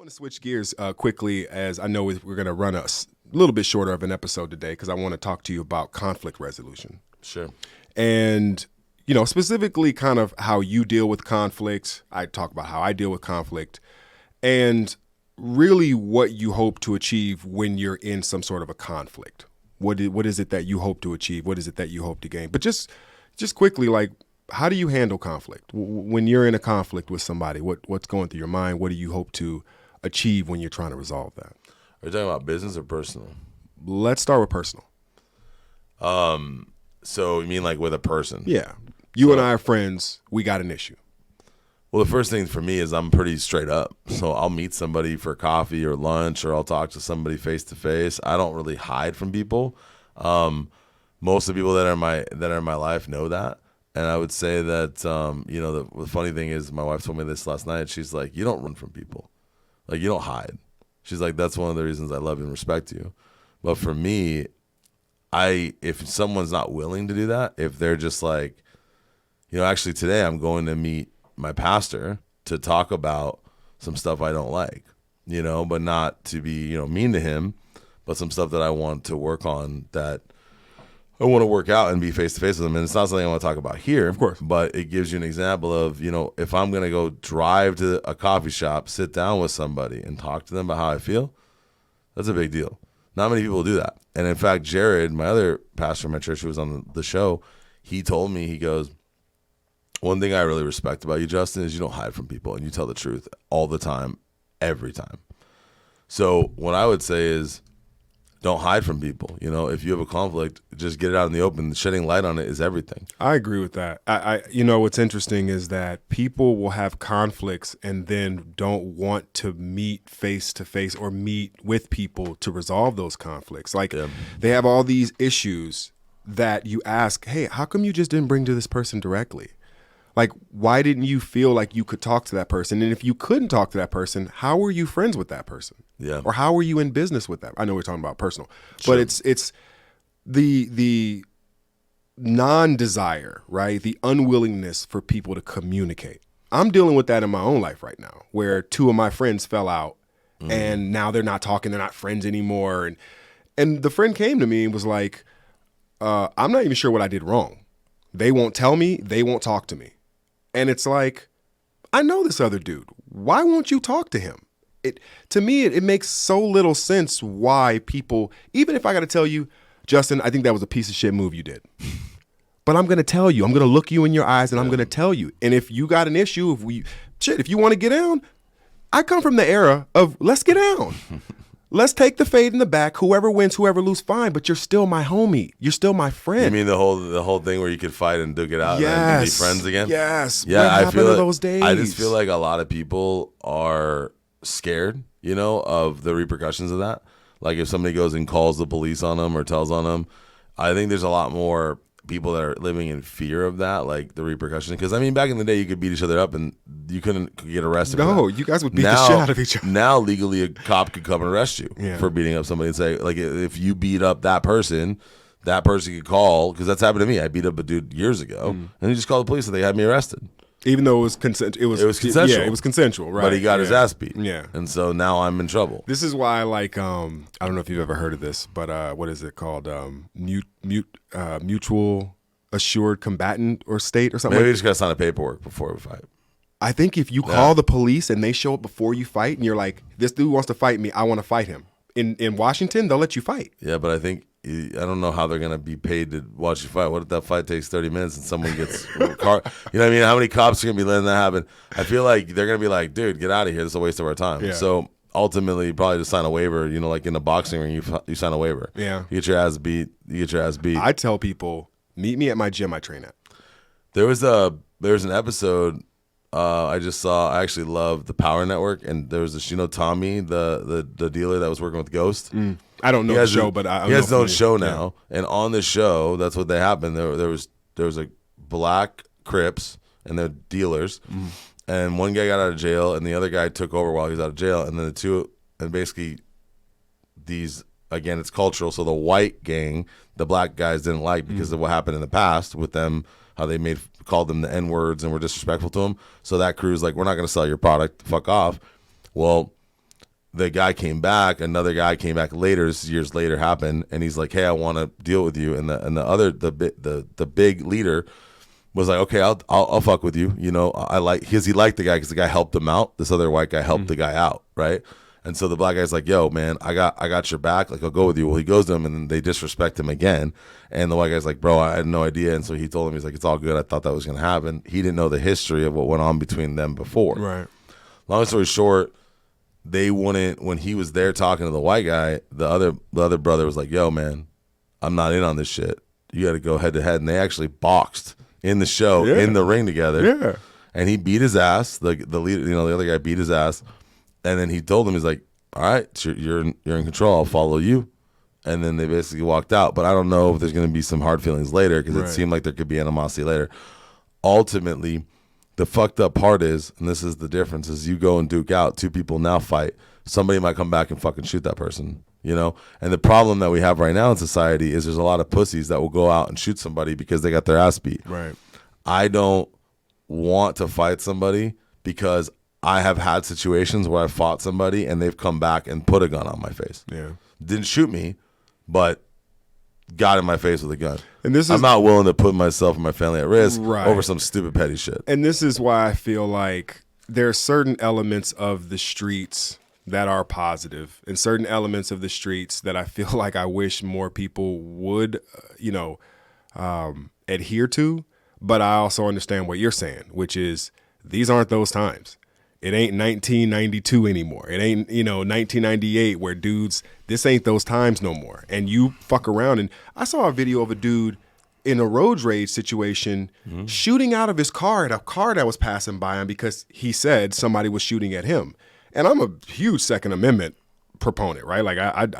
want to switch gears quickly, as I know we're going to run a little bit shorter of an episode today, because I want to talk to you about conflict resolution. Sure. And, specifically kind of how you deal with conflict. I talk about how I deal with conflict, and really what you hope to achieve when you're in some sort of a conflict. What is it that you hope to achieve? What is it that you hope to gain? But just quickly, like, how do you handle conflict? When you're in a conflict with somebody, what's going through your mind? What do you hope to achieve when you're trying to resolve that? Are you talking about business or personal? Let's start with personal. So you mean like with a person? Yeah. You and I are friends. We got an issue. Well, the first thing for me is I'm pretty straight up. So I'll meet somebody for coffee or lunch, or I'll talk to somebody face to face. I don't really hide from people. Most of the people that are in my life know that. And I would say that, the funny thing is, my wife told me this last night. She's like, you don't run from people. Like, you don't hide. She's like, that's one of the reasons I love and respect you. But for me, if someone's not willing to do that, if they're just like, actually today I'm going to meet my pastor to talk about some stuff I don't like, but not to be, mean to him, but some stuff that I want to work on, that I want to work out and be face-to-face with them. And it's not something I want to talk about here, of course, but it gives you an example of, if I'm going to go drive to a coffee shop, sit down with somebody and talk to them about how I feel, that's a big deal. Not many people do that. And in fact, Jared, my other pastor in my church who was on the show, he told me, he goes, one thing I really respect about you, Justin, is you don't hide from people and you tell the truth all the time, every time. So what I would say is, don't hide from people. If you have a conflict, just get it out in the open. Shedding light on it is everything. I agree with that. What's interesting is that people will have conflicts and then don't want to meet face to face or meet with people to resolve those conflicts. Like, They have all these issues that you ask, hey, how come you just didn't bring to this person directly? Like, why didn't you feel like you could talk to that person? And if you couldn't talk to that person, how were you friends with that person? Yeah. Or how were you in business with that? I know we're talking about personal, Sure. but it's the non-desire, right? The unwillingness for people to communicate. I'm dealing with that in my own life right now, where two of my friends fell out and now they're not talking. They're not friends anymore. And the friend came to me and was like, I'm not even sure what I did wrong. They won't tell me. They won't talk to me. And it's like, I know this other dude. Why won't you talk to him? To me, it makes so little sense why people, even if I got to tell you, Justin, I think that was a piece of shit move you did. But I'm going to tell you. I'm going to look you in your eyes and I'm going to tell you. And if you got an issue, if you want to get down, I come from the era of let's get down. Let's take the fade in the back. Whoever wins, whoever loses, fine. But you're still my homie. You're still my friend. You mean the whole thing where you could fight and duke it out and then be friends again? Yes. Yeah, what happened to those days? I just feel like a lot of people are scared, of the repercussions of that. Like if somebody goes and calls the police on them or tells on them, I think there's a lot more people that are living in fear of that, like the repercussions. Because back in the day, you could beat each other up and you couldn't get arrested. No, you guys would beat the shit out of each other. Now, legally, a cop could come and arrest you for beating up somebody and say, like, if you beat up that person could call, because that's happened to me. I beat up a dude years ago, and he just called the police and they had me arrested. Even though it was consensual. It was consensual. Yeah, it was consensual, right? But he got his ass beat. Yeah. And so now I'm in trouble. This is why, like, I don't know if you've ever heard of this, but what is it called? Mutual assured combatant or state or something. Maybe we just got to sign a paperwork before we fight. I think if you call the police and they show up before you fight and you're like, this dude wants to fight me, I want to fight him. In Washington, they'll let you fight. Yeah, but I don't know how they're going to be paid to watch you fight. What if that fight takes 30 minutes and someone gets car? You know what I mean? How many cops are going to be letting that happen? I feel like they're going to be like, dude, get out of here. This is a waste of our time. Yeah. So ultimately, probably just sign a waiver. Like in the boxing ring, you sign a waiver. Yeah. You get your ass beat. I tell people, meet me at my gym I train at. There was an episode I just saw. I actually love the Power Network, and there was this, Tommy, the dealer that was working with Ghost. I don't know the show, but he has his own show now, and on the show, that's what they happened. There was a black Crips and they're dealers, and one guy got out of jail, and the other guy took over while he was out of jail, and then the two, and basically these, again, it's cultural. So the white gang, the black guys didn't like because of what happened in the past with them, how they called them the N-words and were disrespectful to them. So that crew's like, we're not going to sell your product. Fuck off. Well, the guy came back. Another guy came back later. This is years later happened, and he's like, "Hey, I want to deal with you." And the big leader was like, "Okay, I'll fuck with you." You know, he liked the guy because the guy helped him out. This other white guy helped the guy out, right? And so the black guy's like, "Yo, man, I got your back. Like, I'll go with you." Well, he goes to him, and then they disrespect him again. And the white guy's like, "Bro, I had no idea." And so he told him, he's like, "It's all good. I thought that was gonna happen." He didn't know the history of what went on between them before. Right. Long story short, they wouldn't. When he was there talking to the white guy, the other brother was like, "Yo, man, I'm not in on this shit. You got to go head to head." And they actually boxed in the show, in the ring together. Yeah. And he beat his ass. The leader, the other guy beat his ass. And then he told him, he's like, "All right, you're in control. I'll follow you." And then they basically walked out. But I don't know if there's going to be some hard feelings later, because it seemed like there could be animosity later. Ultimately, the fucked up part is, and this is the difference, is you go and duke out, two people now fight. Somebody might come back and fucking shoot that person, you know? And the problem that we have right now in society is there's a lot of pussies that will go out and shoot somebody because they got their ass beat. Right. I don't want to fight somebody because I have had situations where I fought somebody and they've come back and put a gun on my face. Yeah. Didn't shoot me, but got in my face with a gun. And this is, I'm not willing to put myself and my family at risk Right. over some stupid petty shit. And this is why I feel like there are certain elements of the streets that are positive, and certain elements of the streets that I feel like I wish more people would, adhere to. But I also understand what you're saying, which is these aren't those times. It ain't 1992 anymore. It ain't, 1998 where dudes, this ain't those times no more. And you fuck around. And I saw a video of a dude in a road rage situation shooting out of his car at a car that was passing by him because he said somebody was shooting at him. And I'm a huge Second Amendment proponent, right? Like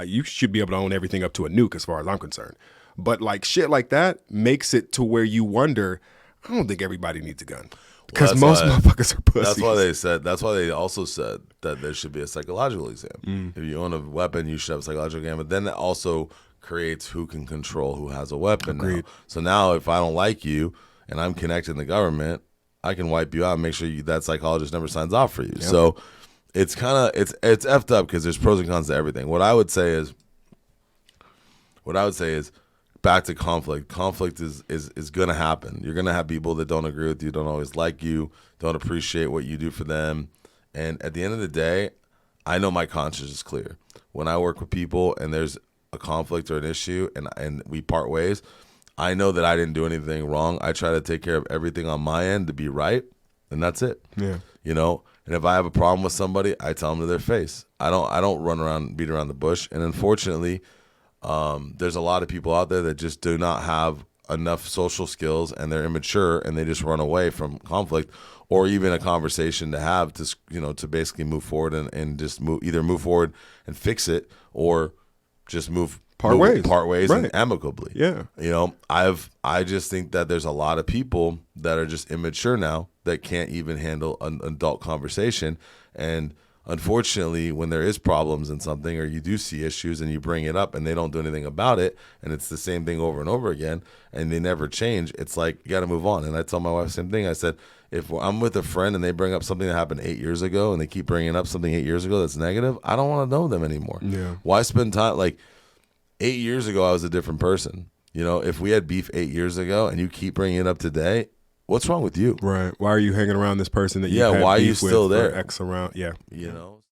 you should be able to own everything up to a nuke as far as I'm concerned. But like shit like that makes it to where you wonder, I don't think everybody needs a gun. Because most motherfuckers are pussies. That's why they also said that there should be a psychological exam. If you own a weapon, you should have a psychological exam. But then that also creates who can control who has a weapon. Now. So now if I don't like you and I'm connected in the government, I can wipe you out and make sure that psychologist never signs off for you. Yep. So it's kind of it's effed up because there's pros and cons to everything. What I would say is back to conflict. Conflict is going to happen. You're going to have people that don't agree with you, don't always like you, don't appreciate what you do for them. And at the end of the day, I know my conscience is clear. When I work with people and there's a conflict or an issue and we part ways, I know that I didn't do anything wrong. I try to take care of everything on my end to be right, and that's it. Yeah. And if I have a problem with somebody, I tell them to their face. I don't run around and beat around the bush. And unfortunately, there's a lot of people out there that just do not have enough social skills, and they're immature, and they just run away from conflict or even a conversation to have to basically move forward and just either move forward and fix it or just part ways right. and amicably. Yeah. I just think that there's a lot of people that are just immature now that can't even handle an adult conversation. And unfortunately, when there is problems in something or you do see issues and you bring it up and they don't do anything about it and it's the same thing over and over again and they never change, it's like you got to move on. And I tell my wife the same thing. I said, if I'm with a friend and they bring up something that happened 8 years ago and they keep bringing up something 8 years ago that's negative, I don't want to know them anymore. Yeah. Why spend time? Like 8 years ago, I was a different person. If we had beef 8 years ago and you keep bringing it up today, what's wrong with you? Right. Why are you hanging around this person that you why are you still there? X around. Yeah.